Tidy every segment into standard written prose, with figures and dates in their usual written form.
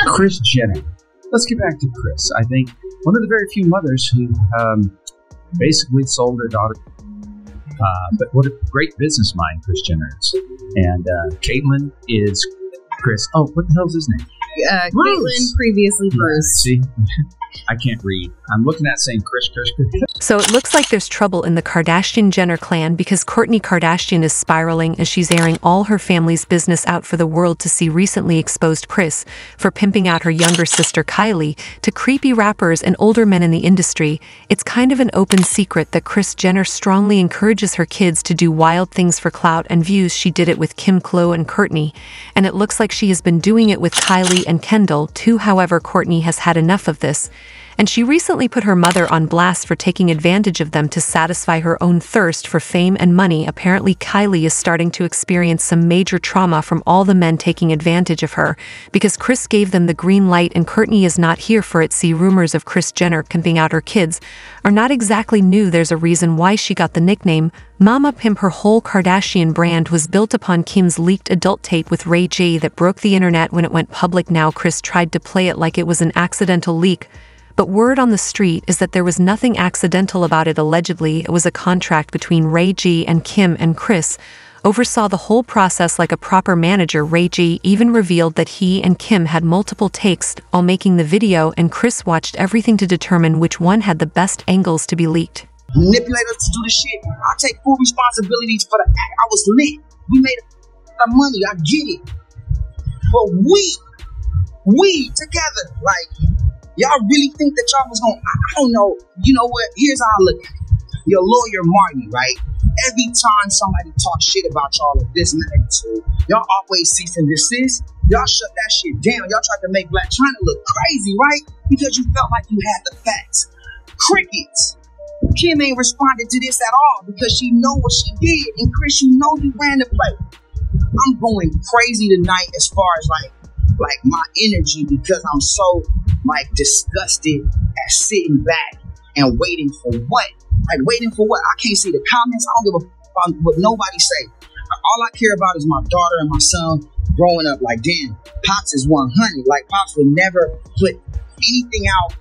Kris Jenner. Let's get back to Kris. I think one of the very few mothers who basically sold her daughter. But what a great business mind Kris Jenner is. And Caitlyn is Kris. Oh, what the hell's his name? Caitlyn, previously Bruce. See? I can't read. I'm looking at saying Kris. So it looks like there's trouble in the Kardashian-Jenner clan because Kourtney Kardashian is spiraling as she's airing all her family's business out for the world to see. Recently exposed Kris for pimping out her younger sister Kylie to creepy rappers and older men in the industry. It's kind of an open secret that Kris Jenner strongly encourages her kids to do wild things for clout and views. She did it with Kim, Khloe, and Kourtney, and it looks like she has been doing it with Kylie and Kendall too. However, Kourtney has had enough of this, and she recently put her mother on blast for taking advantage of them to satisfy her own thirst for fame and money. Apparently, Kylie is starting to experience some major trauma from all the men taking advantage of her because Kris gave them the green light and Kourtney is not here for it. See, rumors of Kris Jenner pimping out her kids are not exactly new. There's a reason why she got the nickname Mama Pimp. Her whole Kardashian brand was built upon Kim's leaked adult tape with Ray J that broke the internet when it went public. Now Kris tried to play it like it was an accidental leak, but word on the street is that there was nothing accidental about it. Allegedly, it was a contract between Ray J and Kim, and Kris oversaw the whole process like a proper manager. Ray J even revealed that he and Kim had multiple takes while making the video, and Kris watched everything to determine which one had the best angles to be leaked. Manipulate us to do the shit. I take full responsibilities for the act. I was lit. We made the money. I get it. But we together, like, y'all really think that y'all was gonna, I don't know. You know what? Here's how I look at it. Your lawyer, Marty, right? Every time somebody talks shit about y'all or this and that, y'all always cease and desist. Y'all shut that shit down. Y'all tried to make Black China look crazy, right? Because you felt like you had the facts. Crickets. Kim ain't responded to this at all because she know what she did. And Kris, you know you ran the play. I'm going crazy tonight as far as like my energy because I'm so like disgusted at sitting back and waiting for what? Like waiting for what? I can't see the comments. I don't give a fuck what nobody say. All I care about is my daughter and my son growing up. Like, damn, Pops is 100. Like, Pops would never put anything out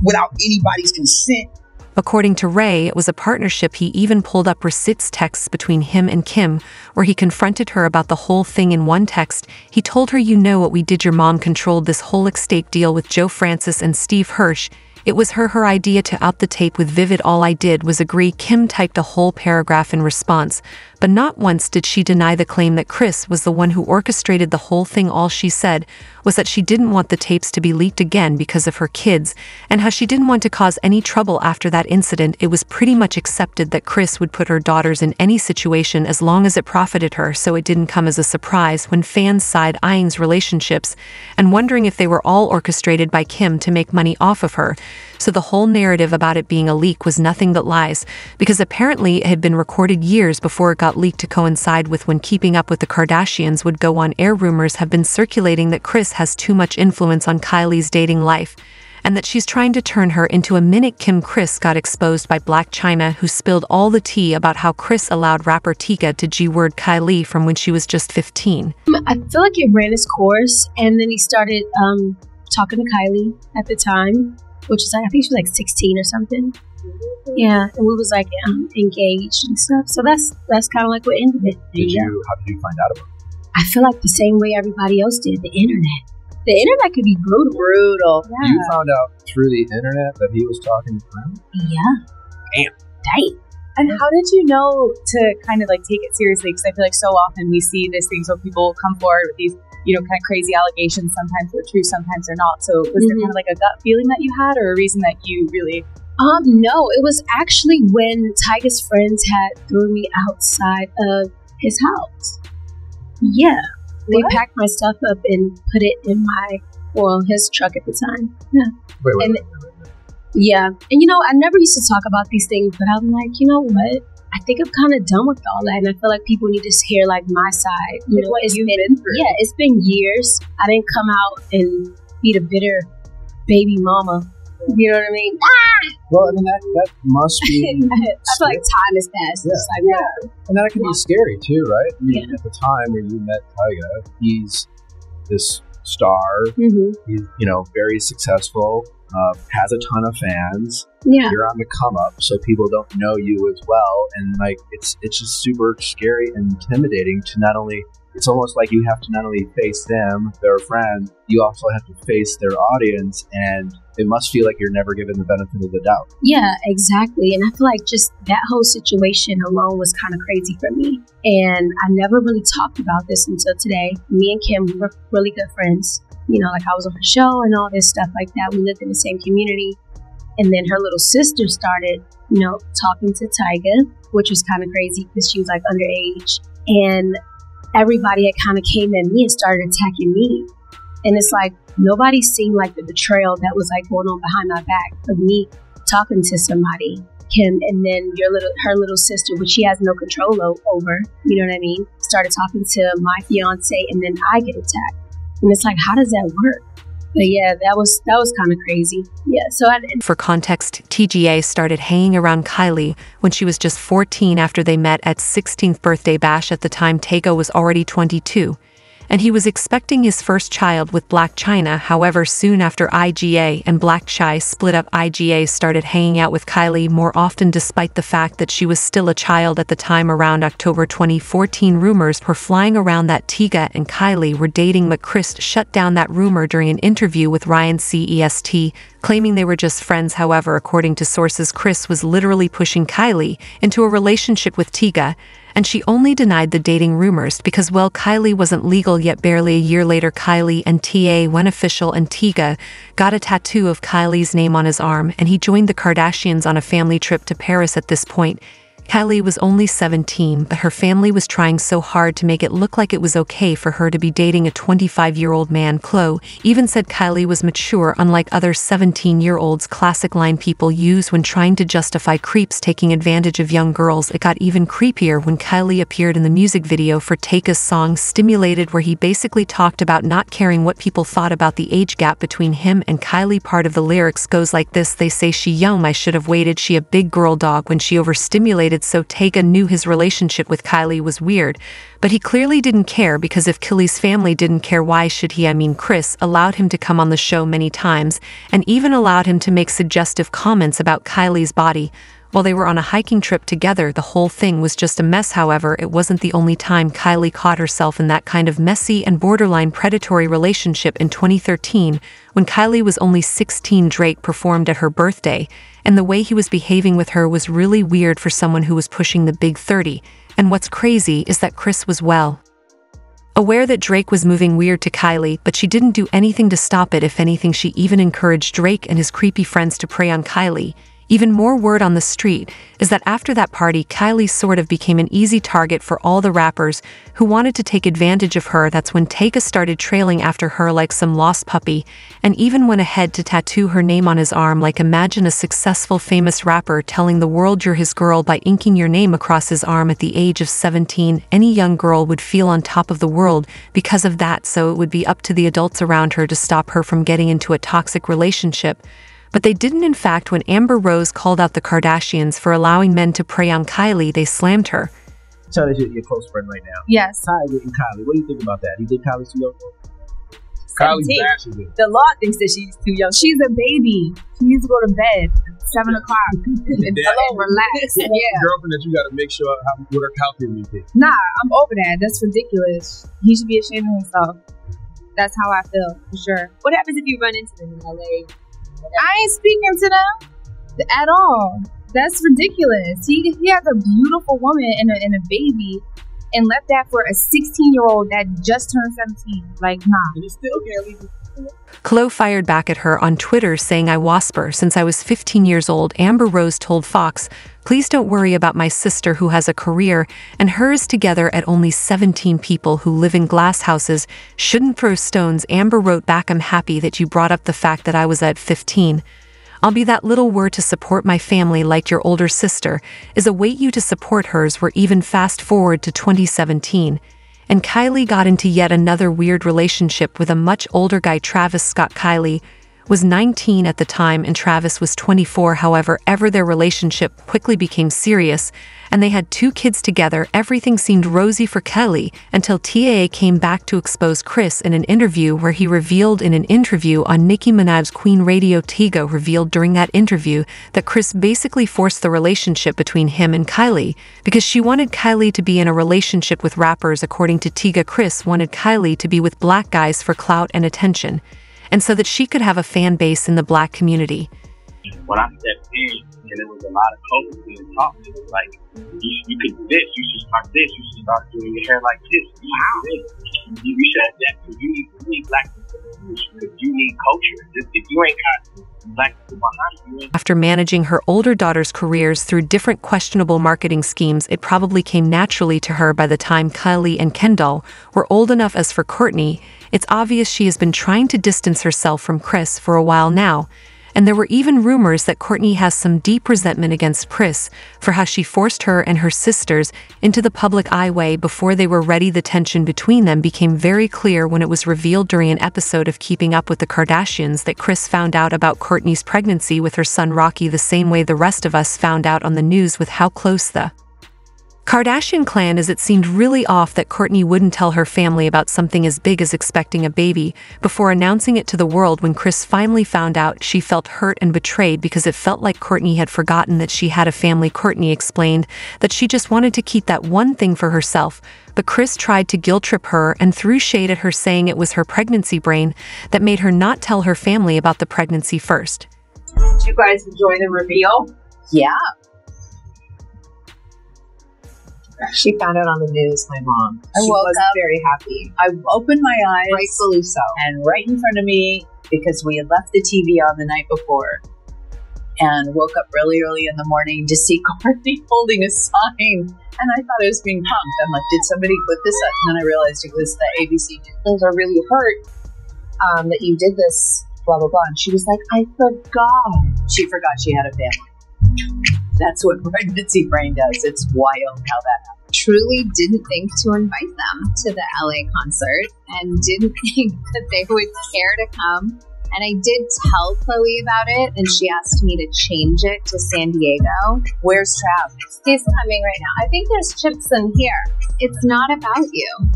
without anybody's consent. According to Ray, it was a partnership. He even pulled up receipts texts between him and Kim, where he confronted her about the whole thing. In one text, he told her, "You know what we did? Your mom controlled this whole estate deal with Joe Francis and Steve Hirsch. It was her idea to out the tape with Vivid. All I did was agree." Kim typed a whole paragraph in response, but not once did she deny the claim that Kris was the one who orchestrated the whole thing. All she said was that she didn't want the tapes to be leaked again because of her kids, and how she didn't want to cause any trouble after that incident. It was pretty much accepted that Kris would put her daughters in any situation as long as it profited her, so it didn't come as a surprise when fans side-eyeing relationships and wondering if they were all orchestrated by Kim to make money off of her. So the whole narrative about it being a leak was nothing but lies, because apparently it had been recorded years before it got leaked to coincide with when Keeping Up with the Kardashians would go on air. Rumors have been circulating that Kris has too much influence on Kylie's dating life, and that she's trying to turn her into a mimic Kim. Kris got exposed by Black China, who spilled all the tea about how Kris allowed rapper Tika to G-word Kylie from when she was just 15. I feel like it ran its course, and then he started talking to Kylie at the time, which is, I think she was like 16 or something. Yeah, and we was like engaged and stuff. So that's kind of like what ended it. How did you find out about it? I feel like the same way everybody else did. The internet. The internet could be brutal. Yeah. You found out through the internet that he was talking to him? Yeah. Damn. And how did you know to kind of like take it seriously? Because I feel like so often we see these things where people come forward with these, you know, kind of crazy allegations. Sometimes they're true, sometimes they're not. So was there kind of like a gut feeling that you had, or a reason that you really? No, it was actually when Tyga's friends had thrown me outside of his house. Yeah. They packed my stuff up and put it in his truck at the time. Yeah. Wait. Yeah. And you know, I never used to talk about these things, but I'm like, you know what? I think I'm kind of done with all that, and I feel like people need to hear like my side. You know, what you've been through. Yeah, it's been years. I didn't come out and be the bitter baby mama. You know what I mean? Well, I mean that must be. I feel like time has passed. Yeah. It's like, And that can be scary too, right? I mean, at the time when you met Tyga, he's this star. Mm-hmm. He's, very successful, has a ton of fans. Yeah. You're on the come up, so people don't know you as well. And like, it's just super scary and intimidating to not only, it's almost like you have to not only face them, their friend, you also have to face their audience, and it must feel like you're never given the benefit of the doubt. Yeah, exactly. And I feel like just that whole situation alone was kind of crazy for me. And I never really talked about this until today. Me and Kim, we were really good friends. Like I was on her show and all this stuff like that. We lived in the same community. And then her little sister started, talking to Tyga, which was kind of crazy because she was like underage. And everybody had kind of came at me and started attacking me. And it's like, nobody seen like the betrayal that was like going on behind my back of me talking to somebody, Kim, and then her little sister, which she has no control over, you know what I mean, started talking to my fiance, and then I get attacked. And it's like, how does that work? But yeah, that was kind of crazy. Yeah. So for context, TGA started hanging around Kylie when she was just 14 after they met at 16th birthday bash. At the time, Tyga was already 22. And he was expecting his first child with Blac Chyna. However, soon after IGA and Blac Chyna split up, IGA started hanging out with Kylie more often, despite the fact that she was still a child at the time. Around October 2014, rumors were flying around that Tyga and Kylie were dating, but Kris shut down that rumor during an interview with Ryan Cest, claiming they were just friends. However, according to sources, Kris was literally pushing Kylie into a relationship with Tyga, and she only denied the dating rumors because, well, Kylie wasn't legal yet. Barely a year later, Kylie and TA went official, and Tyga got a tattoo of Kylie's name on his arm, and he joined the Kardashians on a family trip to Paris. At this point, Kylie was only 17, but her family was trying so hard to make it look like it was okay for her to be dating a 25-year-old man. Khloe even said Kylie was mature, unlike other 17-year-olds, classic line people use when trying to justify creeps taking advantage of young girls. It got even creepier when Kylie appeared in the music video for Tyga's song Stimulated, where he basically talked about not caring what people thought about the age gap between him and Kylie. Part of the lyrics goes like this: "They say she young, I should have waited, she a big girl dog when she overstimulated." So Tyga knew his relationship with Kylie was weird, but he clearly didn't care, because if Kylie's family didn't care, why should he? I mean, Kris allowed him to come on the show many times and even allowed him to make suggestive comments about Kylie's body while they were on a hiking trip together. The whole thing was just a mess. However, it wasn't the only time Kylie caught herself in that kind of messy and borderline predatory relationship. In 2013, when Kylie was only 16, Drake performed at her birthday, and the way he was behaving with her was really weird for someone who was pushing the big 30. And what's crazy is that Kris was well aware that Drake was moving weird to Kylie, but she didn't do anything to stop it. If anything, she even encouraged Drake and his creepy friends to prey on Kylie. Even more word on the street is that after that party, Kylie sort of became an easy target for all the rappers who wanted to take advantage of her. That's when Tyga started trailing after her like some lost puppy, and even went ahead to tattoo her name on his arm. Like, imagine a successful famous rapper telling the world you're his girl by inking your name across his arm at the age of 17. Any young girl would feel on top of the world because of that, so it would be up to the adults around her to stop her from getting into a toxic relationship. But they didn't. In fact, when Amber Rose called out the Kardashians for allowing men to prey on Kylie, they slammed her. Tell us your close friend right now. Yes. Tyga and Kylie. What do you think about that? You think Kylie's too young? Kylie's bashing it. The law thinks that she's too young. She's a baby. She needs to go to bed at 7 o'clock. Hello, relax. Yeah. Girlfriend that you got to make sure what her calculating is. Nah, I'm over that. That's ridiculous. He should be ashamed of himself. That's how I feel, for sure. What happens if you run into them in LA? I ain't speaking to them at all. That's ridiculous. He has a beautiful woman and a baby, and left that for a 16-year-old that just turned 17. Like, nah. And you still can't leave. Khloe fired back at her on Twitter, saying, "I wasper since I was 15 years old." Amber Rose told Fox, "Please don't worry about my sister who has a career and hers together at only 17. People who live in glass houses shouldn't throw stones." Amber wrote back, "I'm happy that you brought up the fact that I was at 15. I'll be that little word to support my family like your older sister is await you to support hers." We're even fast forward to 2017. And Kylie got into yet another weird relationship with a much older guy, Travis Scott. Kylie was 19 at the time and Travis was 24. However, their relationship quickly became serious, and they had 2 kids together. Everything seemed rosy for Kylie until TAA came back to expose Kris in an interview where he revealed in an interview on Nicki Minaj's Queen Radio. Tigo revealed during that interview that Kris basically forced the relationship between him and Kylie because she wanted Kylie to be in a relationship with rappers. According to Tiga, Kris wanted Kylie to be with black guys for clout and attention, and so that she could have a fan base in the black community. When I stepped in, and there was a lot of codes being taught, it was like, you could do this, you should start this, you should start doing your hair like this, you should do this, you should have that, because you need black people, because you need culture. If you ain't got black people behind you. After managing her older daughter's careers through different questionable marketing schemes, it probably came naturally to her by the time Kylie and Kendall were old enough. As for Kourtney, it's obvious she has been trying to distance herself from Kris for a while now. And there were even rumors that Kourtney has some deep resentment against Kris for how she forced her and her sisters into the public eye way before they were ready. The tension between them became very clear when it was revealed during an episode of Keeping Up with the Kardashians that Kris found out about Kourtney's pregnancy with her son Rocky the same way the rest of us found out on the news, with how close the Kardashian clan is. It seemed really off that Kourtney wouldn't tell her family about something as big as expecting a baby before announcing it to the world. When Kris finally found out, she felt hurt and betrayed because it felt like Kourtney had forgotten that she had a family. Kourtney explained that she just wanted to keep that one thing for herself, but Kris tried to guilt trip her and threw shade at her, saying it was her pregnancy brain that made her not tell her family about the pregnancy first. Did you guys enjoy the reveal? Yeah. She found out on the news, my mom. She wasn't very happy. I opened my eyes. Rightfully so. And right in front of me, because we had left the TV on the night before, and woke up really early in the morning to see Kourtney holding a sign. And I thought I was being punked. I'm like, did somebody put this up? And then I realized it was the ABC News. Things are really hurt that you did this, blah, blah, blah. And she was like, I forgot. She forgot she had a family. That's what pregnancy brain does. It's wild how that happened. Truly didn't think to invite them to the LA concert and didn't think that they would care to come. And I did tell Chloe about it, and she asked me to change it to San Diego. Where's Trav? He's coming right now. I think there's chips in here. It's not about you.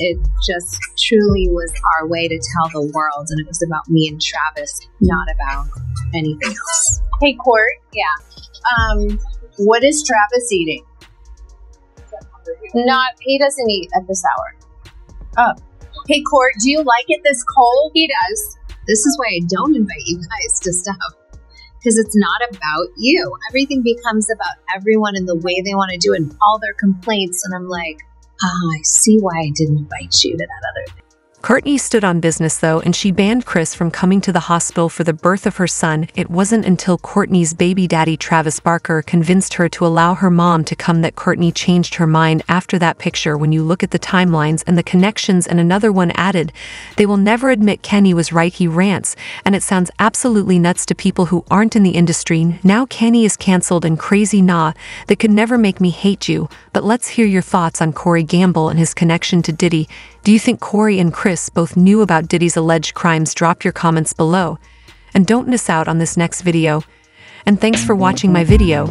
It just truly was our way to tell the world, and it was about me and Travis, not about anything else. Hey, Court. Yeah. What is Travis eating? He doesn't eat at this hour. Oh. Hey, Court, do you like it this cold? He does. This is why I don't invite you guys to stuff. Because it's not about you. Everything becomes about everyone and the way they want to do it and all their complaints. And I'm like, I see why I didn't invite you to that other thing. Kourtney stood on business, though, and she banned Kris from coming to the hospital for the birth of her son. It wasn't until Kourtney's baby daddy, Travis Barker, convinced her to allow her mom to come that Kourtney changed her mind after that picture. When you look at the timelines and the connections, and another one added, they will never admit Kenny was right, he rants, and it sounds absolutely nuts to people who aren't in the industry. Now Kenny is cancelled and crazy that could never make me hate you. But let's hear your thoughts on Corey Gamble and his connection to Diddy. Do you think Corey and Kris both knew about Diddy's alleged crimes? Drop your comments below. And don't miss out on this next video. And thanks for watching my video.